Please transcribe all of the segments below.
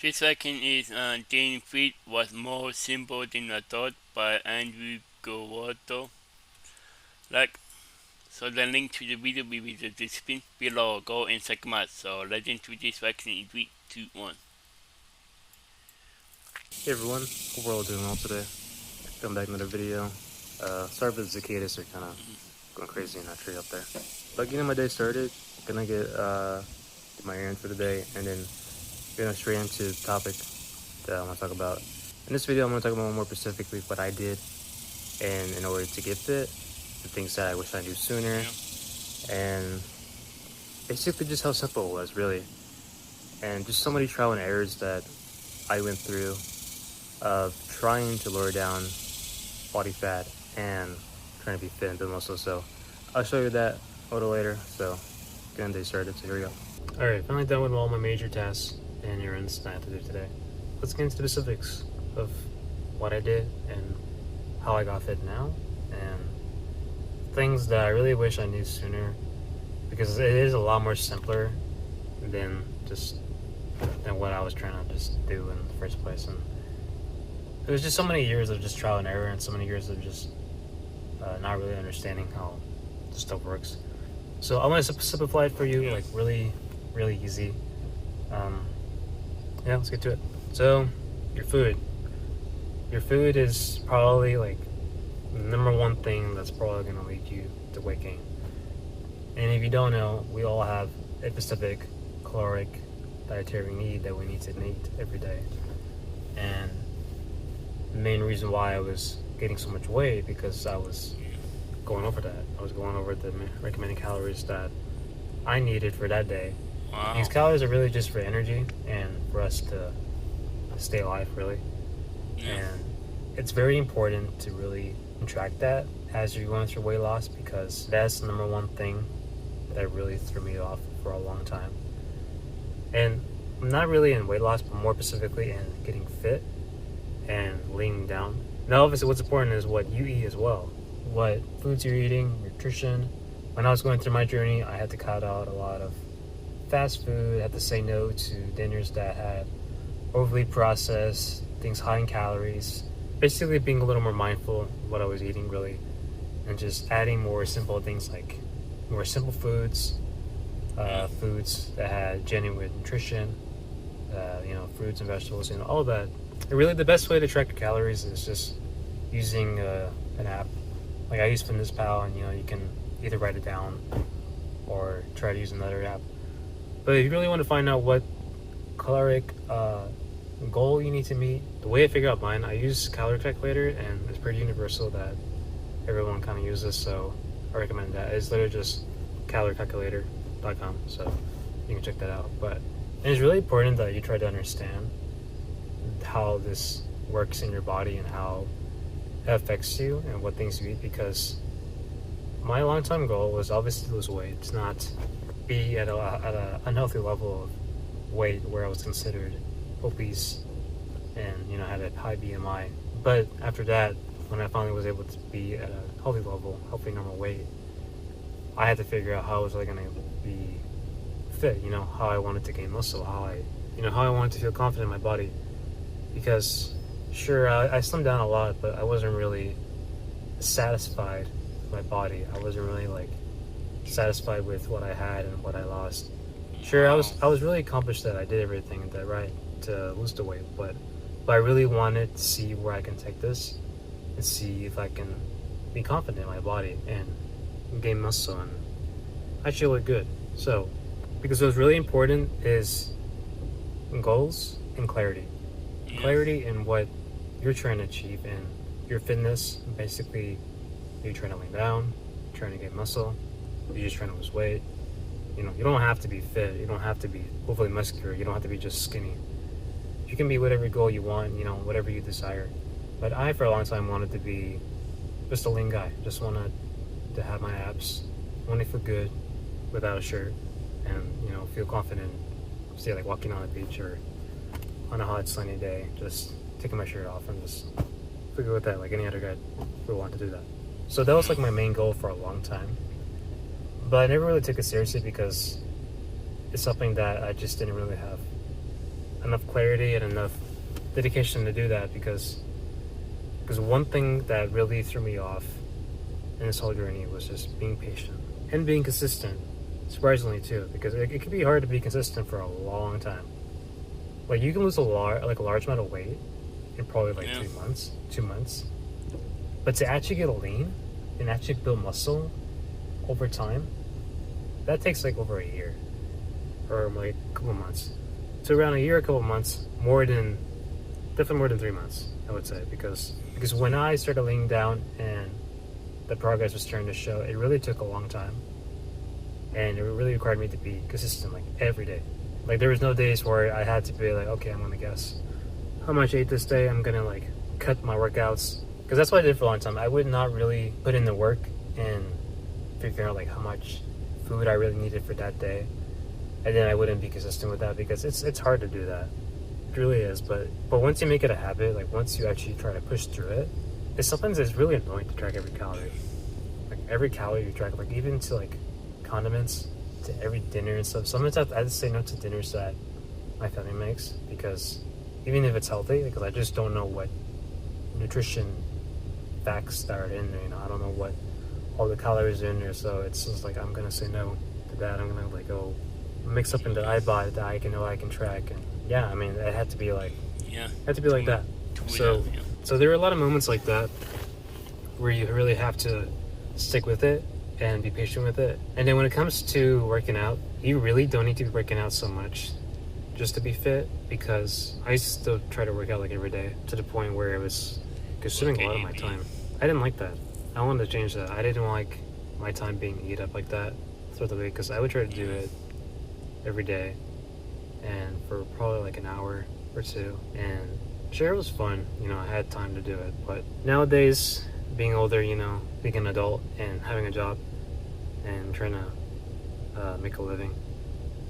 This second is gaining feet was more simple than I thought by Andrew Gowato. Like, so the link to the video will be in the description below. Go and check them out. So let's into this vaccine in 3, 2, 1. Hey everyone, hope we're all doing well today. Coming back with another video. Sorry for the cicadas, they're kind of going crazy in that tree up there. But getting my day started, gonna get my errand for the day, and then going straight into the topic that I want to talk about. In this video, I'm going to talk about more specifically what I did and in order to get fit, the things that I wish I knew sooner, and basically just how simple it was, really. And just so many trial and errors that I went through of trying to lower down body fat and trying to be fit and build muscle. So I'll show you that a little later. So getting the day started, so here we go. Alright, finally done with all my major tasks and errands that I have to do today. Let's get into the specifics of what I did and how I got fit now, and things that I really wish I knew sooner, because it is a lot more simpler than what I was trying to just do in the first place. And it was just so many years of just trial and error, and so many years of just not really understanding how this stuff works. So I'm gonna simplify it for you, like really easy. Yeah, let's get to it. So your food is probably like the number one thing that's probably gonna lead you to weight gain. And if you don't know, we all have a specific caloric dietary need that we need to meet every day. And the main reason why I was getting so much weight, because I was going over that. I was going over the recommended calories that I needed for that day. Wow. These calories are really just for energy and for us to stay alive, really. And it's very important to really track that as you're going through weight loss, because that's the number one thing that really threw me off for a long time. And not really in weight loss, but more specifically in getting fit and leaning down. Now, obviously, what's important is what you eat as well. What foods you're eating, nutrition. When I was going through my journey, I had to cut out a lot of fast food. I had to say no to dinners that had overly processed things, high in calories. Basically, being a little more mindful of what I was eating, really, and just adding more simple things, like more simple foods, foods that had genuine nutrition, fruits and vegetables, all that. And really, the best way to track your calories is just using an app. Like I use FitnessPal, and you can either write it down or try to use another app. But if you really want to find out what caloric goal you need to meet, the way I figure out mine, I use calorie calculator, and it's pretty universal that everyone kind of uses, so I recommend that. It's literally just caloriecalculator.com, so you can check that out. But it's really important that you try to understand how this works in your body and how it affects you and what things you eat, because my long-time goal was obviously to lose weight. It's not be at a unhealthy level of weight where I was considered obese and had a high BMI. But after that, when I finally was able to be at a healthy level, healthy normal weight, I had to figure out how was I going to be fit, how I wanted to gain muscle, how I wanted to feel confident in my body. Because sure, I slimmed down a lot, but I wasn't really satisfied with my body. I wasn't really satisfied with what I had and what I lost. Sure, I was really accomplished that I did everything that right to lose the weight, but I really wanted to see where I can take this and see if I can be confident in my body and gain muscle and actually look good. So, because what's really important is goals and clarity. Clarity in what you're trying to achieve in your fitness. Basically, you're trying to lean down, you're trying to get muscle, you're just trying to lose weight. You don't have to be fit, you don't have to be overly muscular, you don't have to be just skinny. You can be whatever goal you want, whatever you desire. But I, for a long time, wanted to be just a lean guy. Just wanted to have my abs, wanted to feel good without a shirt, and feel confident, say walking on the beach or on a hot sunny day, just taking my shirt off and just feel good with that, like any other guy would want to do that. So that was my main goal for a long time. But I never really took it seriously, because it's something that I just didn't really have enough clarity and enough dedication to do that because one thing that really threw me off in this whole journey was just being patient and being consistent. Surprisingly too, because it can be hard to be consistent for a long time. Like you can lose a large amount of weight in probably like 3 months, 2 months, but to actually get lean and actually build muscle over time, that takes like over a year or like a couple months. So around a year, a couple months, definitely more than 3 months, I would say, because when I started leaning down and the progress was starting to show, it really took a long time, and it really required me to be consistent, like every day. Like there was no days where I had to be like, okay, I'm gonna guess how much I ate this day. I'm gonna like cut my workouts, because that's what I did for a long time. I would not really put in the work and figure out like how much food I really needed for that day, and then I wouldn't be consistent with that because it's hard to do that. It really is. But once you make it a habit, like once you actually try to push through it, sometimes it's really annoying to track every calorie. Like every calorie you track, like even to like condiments, to every dinner and stuff. Sometimes I just say no to dinners that my family makes because even if it's healthy, because I just don't know what nutrition facts that are in there. You know, I don't know what all the calories are in there. So it's just like I'm gonna say no to that. I'm gonna like go mix something that I buy that I can track. And yeah, I mean it had to be like that. So there were a lot of moments like that where you really have to stick with it and be patient with it. And then when it comes to working out, you really don't need to be working out so much just to be fit, because I used to still try to work out like every day to the point where it was consuming a lot of my time. I didn't like that. I wanted to change that. I didn't like my time being eat up like that throughout the week, because I would try to do it every day and for probably like an hour or two, and sure, it was fun, you know, I had time to do it. But nowadays, being older, you know, being an adult and having a job and trying to make a living,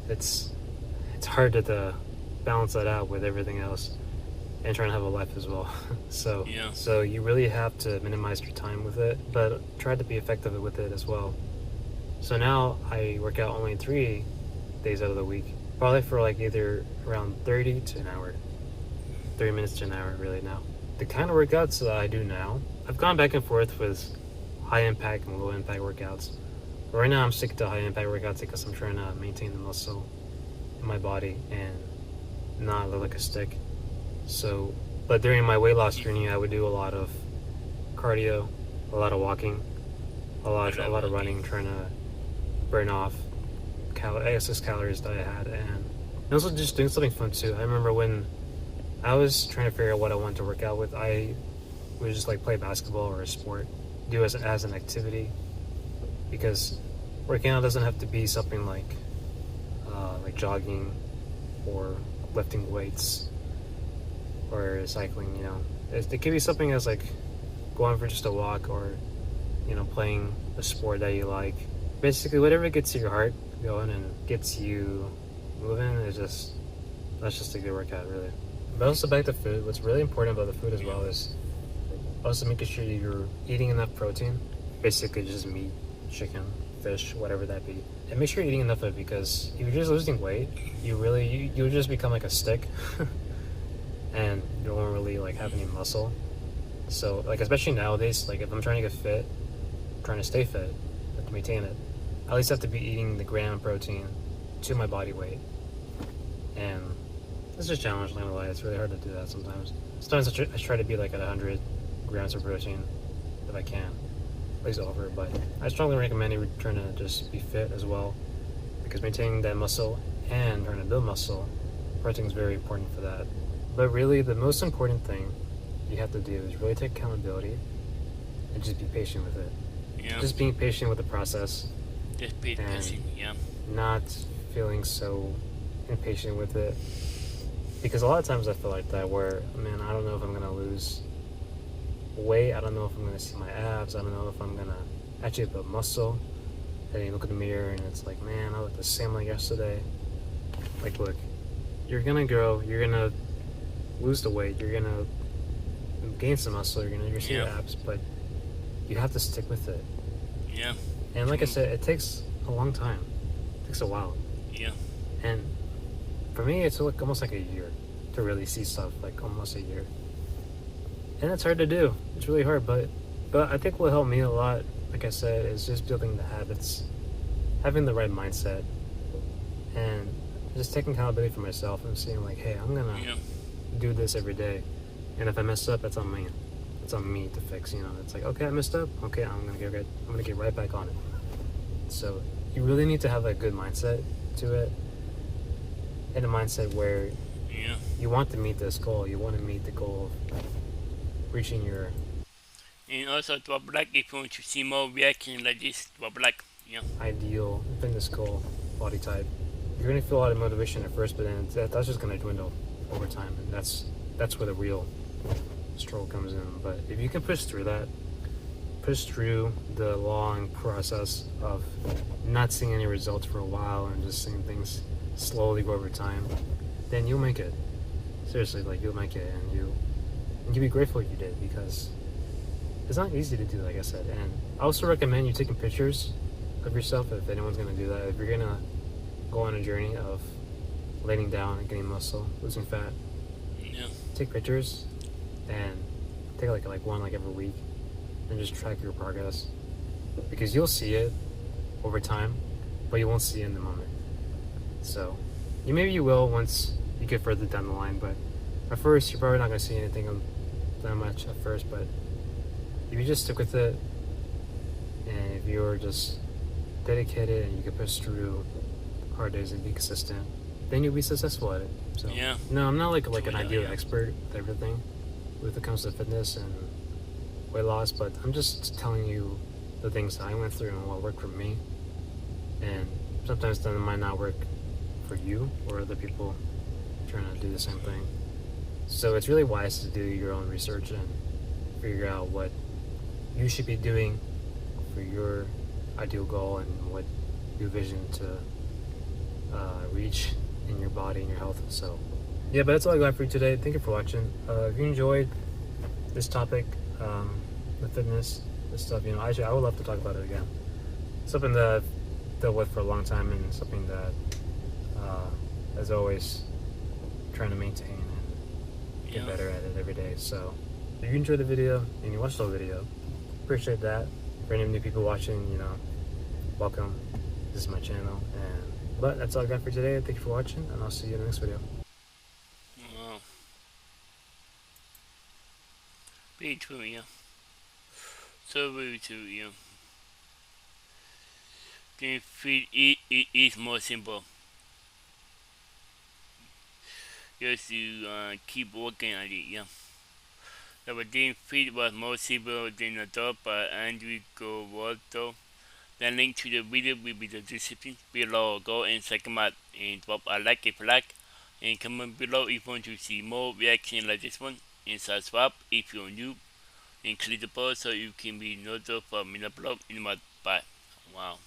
it's hard to balance that out with everything else and trying to have a life as well. So you really have to minimize your time with it, but try to be effective with it as well. So now I work out only 3 days out of the week, probably for like either around 30 to an hour, 30 minutes to an hour really now. The kind of workouts that I do now, I've gone back and forth with high impact and low impact workouts. But right now I'm sticking to high impact workouts because I'm trying to maintain the muscle in my body and not look like a stick. So, but during my weight loss journey, I would do a lot of cardio, a lot of walking, a lot of running, trying to burn off excess calories that I had, and also just doing something fun too. I remember when I was trying to figure out what I wanted to work out with, I would just like play basketball or a sport, do as an activity, because working out doesn't have to be something like jogging or lifting weights or cycling. You know, it could be something as like going for just a walk, or you know, playing a sport that you like. Basically, whatever gets your heart going and gets you moving is that's just a good workout, really. But also back to food, what's really important about the food as well is also making sure you're eating enough protein, basically just meat, chicken, fish, whatever that be, and make sure you're eating enough of it, because if you're just losing weight, you'll just become like a stick and you won't really like have any muscle. So like especially nowadays, like if I'm trying to get fit, trying to stay fit, have to maintain it, I at least have to be eating the gram of protein to my body weight. And it's just challenging, not gonna lie. It's really hard to do that sometimes. Sometimes I try to be like at 100 grams of protein if I can, at least over. But I strongly recommend you trying to just be fit as well, because maintaining that muscle and trying to build muscle, protein is very important for that. But really, the most important thing you have to do is really take accountability and just be patient with it. Yeah. Just being patient with the process. Just be patient, yeah. Not feeling so impatient with it. Because a lot of times I feel like that, where, man, I don't know if I'm going to lose weight. I don't know if I'm going to see my abs. I don't know if I'm going to actually build muscle. And you look in the mirror and it's like, man, I look the same like yesterday. Like, look, you're going to grow. You're going to lose the weight. You're going to gain some muscle. You're going to see your abs. But you have to stick with it. Yeah. And like I said, it takes a long time. It takes a while. Yeah. And for me, it's like almost like a year. to really see stuff like almost a year, and it's hard to do. It's really hard, but I think what helped me a lot, like I said, is just building the habits, having the right mindset, and just taking accountability for myself and seeing like, hey, I'm gonna Yeah. do this every day, and if I mess up, that's on me. It's on me to fix. It's like, okay, I messed up. Okay, I'm gonna get right back on it. So you really need to have a good mindset to it, and a mindset where Yeah. you want to meet this goal. You want to meet the goal of reaching your And also drop like if you want to see more reaction like this, drop like. Yeah. ideal fitness goal, body type. You're gonna feel a lot of motivation at first, but then that's just gonna dwindle over time, and that's where the real struggle comes in. But if you can push through that, push through the long process of not seeing any results for a while and just seeing things slowly go over time, then you'll make it. Seriously, like you'll make it, and you'll be grateful you did, because it's not easy to do, like I said. And I also recommend you taking pictures of yourself if anyone's gonna do that. If you're gonna go on a journey of laying down and getting muscle, losing fat, Yeah. take pictures and take like one like every week and just track your progress, because you'll see it over time, but you won't see it in the moment. So maybe you will once you get further down the line, but at first you're probably not gonna see anything that much at first. But if you just stick with it, and if you're just dedicated and you can push through hard days and be consistent, then you'll be successful at it. So Yeah. no, I'm not like an Yeah, ideal yeah. expert at everything when it comes to fitness and weight loss, but I'm just telling you the things I went through and what worked for me. And sometimes that might not work for you or other people trying to do the same thing. So it's really wise to do your own research and figure out what you should be doing for your ideal goal and what your vision to reach in your body and your health. So yeah, but that's all I got for you today. Thank you for watching. If you enjoyed this topic, the fitness, this stuff, actually I would love to talk about it again. Something that I've dealt with for a long time, and something that as always trying to maintain and get Yeah. better at it every day. So if you enjoyed the video and you watched the whole video, appreciate that. For any new people watching, welcome. This is my channel, but that's all I got for today. Thank you for watching, and I'll see you in the next video. Wow. Very true, yeah. So very true, yeah. Then feed it is more simple. Just to keep working at it, yeah. The then feed was more simple than the top by Andrew Gowato. The link to the video will be the description below. Go and check them out and drop a like if you like, and comment below if you want to see more reaction like this one, and subscribe if you're new, and click the bell so you can be notified when I upload in my bye. Wow.